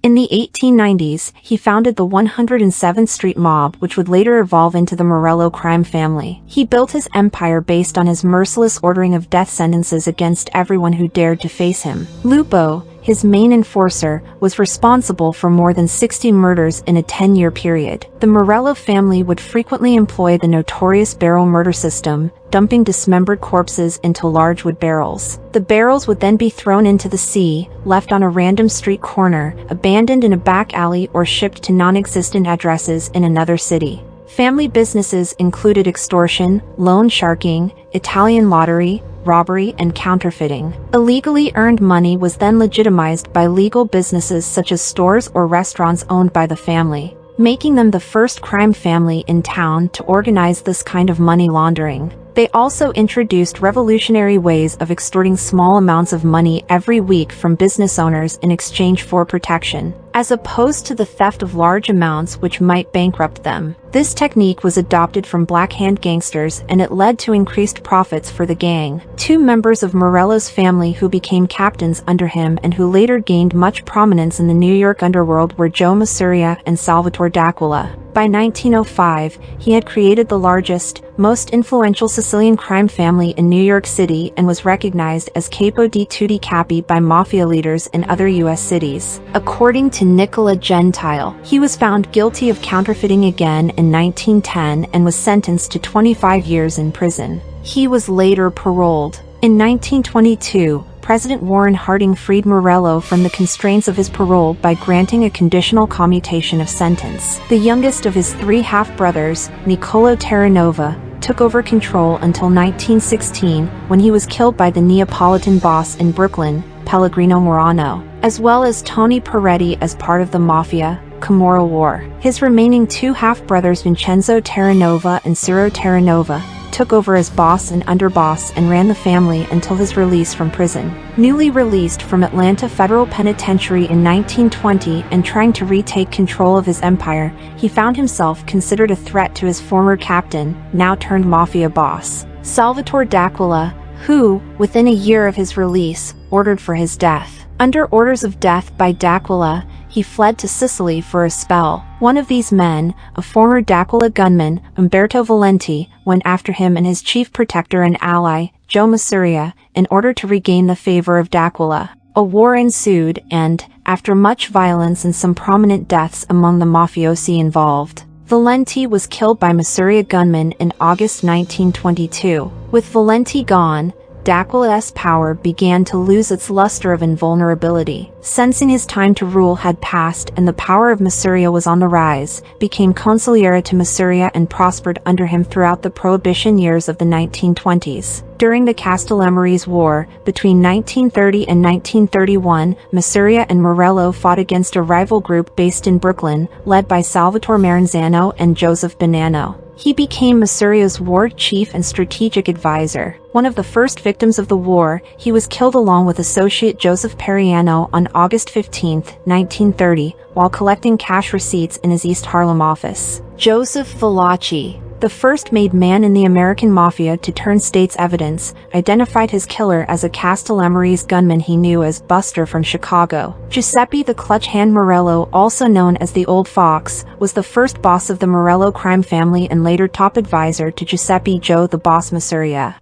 In the 1890s, he founded the 107th Street Mob, which would later evolve into the Morello crime family. He built his empire based on his merciless ordering of death sentences against everyone who dared to face him. Lupo, his main enforcer, was responsible for more than 60 murders in a 10-year period. The Morello family would frequently employ the notorious barrel murder system, dumping dismembered corpses into large wood barrels. The barrels would then be thrown into the sea, left on a random street corner, abandoned in a back alley, or shipped to non-existent addresses in another city. Family businesses included extortion, loan sharking, Italian lottery, robbery, and counterfeiting. Illegally earned money was then legitimized by legal businesses such as stores or restaurants owned by the family, making them the first crime family in town to organize this kind of money laundering. They also introduced revolutionary ways of extorting small amounts of money every week from business owners in exchange for protection, as opposed to the theft of large amounts which might bankrupt them. This technique was adopted from Black Hand gangsters, and it led to increased profits for the gang. Two members of Morello's family who became captains under him and who later gained much prominence in the New York underworld were Joe Masuria and Salvatore D'Aquila. By 1905, he had created the largest, most influential Sicilian crime family in New York City and was recognized as Capo di Tutti Capi by mafia leaders in other U.S. cities. According to Nicola Gentile, he was found guilty of counterfeiting again in 1910 and was sentenced to 25 years in prison. He was later paroled. In 1922, President Warren Harding freed Morello from the constraints of his parole by granting a conditional commutation of sentence. The youngest of his three half-brothers, Niccolo Terranova, took over control until 1916, when he was killed by the Neapolitan boss in Brooklyn, Pellegrino Morano, as well as Tony Peretti as part of the Mafia Camorra War. His remaining two half-brothers, Vincenzo Terranova and Ciro Terranova, took over as boss and underboss and ran the family until his release from prison. Newly released from Atlanta Federal Penitentiary in 1920 and trying to retake control of his empire, he found himself considered a threat to his former captain, now turned mafia boss, Salvatore D'Aquila, who, within a year of his release, ordered for his death. Under orders of death by D'Aquila, he fled to Sicily for a spell. One of these men, a former D'Aquila gunman, Umberto Valenti, went after him and his chief protector and ally, Joe Masuria, in order to regain the favor of D'Aquila. A war ensued and, after much violence and some prominent deaths among the mafiosi involved, Valenti was killed by Masuria gunmen in August 1922. With Valenti gone, D'Aquila's power began to lose its luster of invulnerability. Sensing his time to rule had passed and the power of Masuria was on the rise, became consigliere to Masuria and prospered under him throughout the Prohibition years of the 1920s. During the Castellammarese War, between 1930 and 1931, Masuria and Morello fought against a rival group based in Brooklyn, led by Salvatore Maranzano and Joseph Bonanno. He became Masuria's war chief and strategic advisor. One of the first victims of the war, he was killed along with associate Joseph Periano on August 15, 1930, while collecting cash receipts in his East Harlem office. Joseph Valachi, the first made man in the American Mafia to turn state's evidence, identified his killer as a Castellammarese gunman he knew as Buster from Chicago. Giuseppe the Clutch Hand Morello, also known as the Old Fox, was the first boss of the Morello crime family and later top advisor to Giuseppe Joe the Boss Masuria.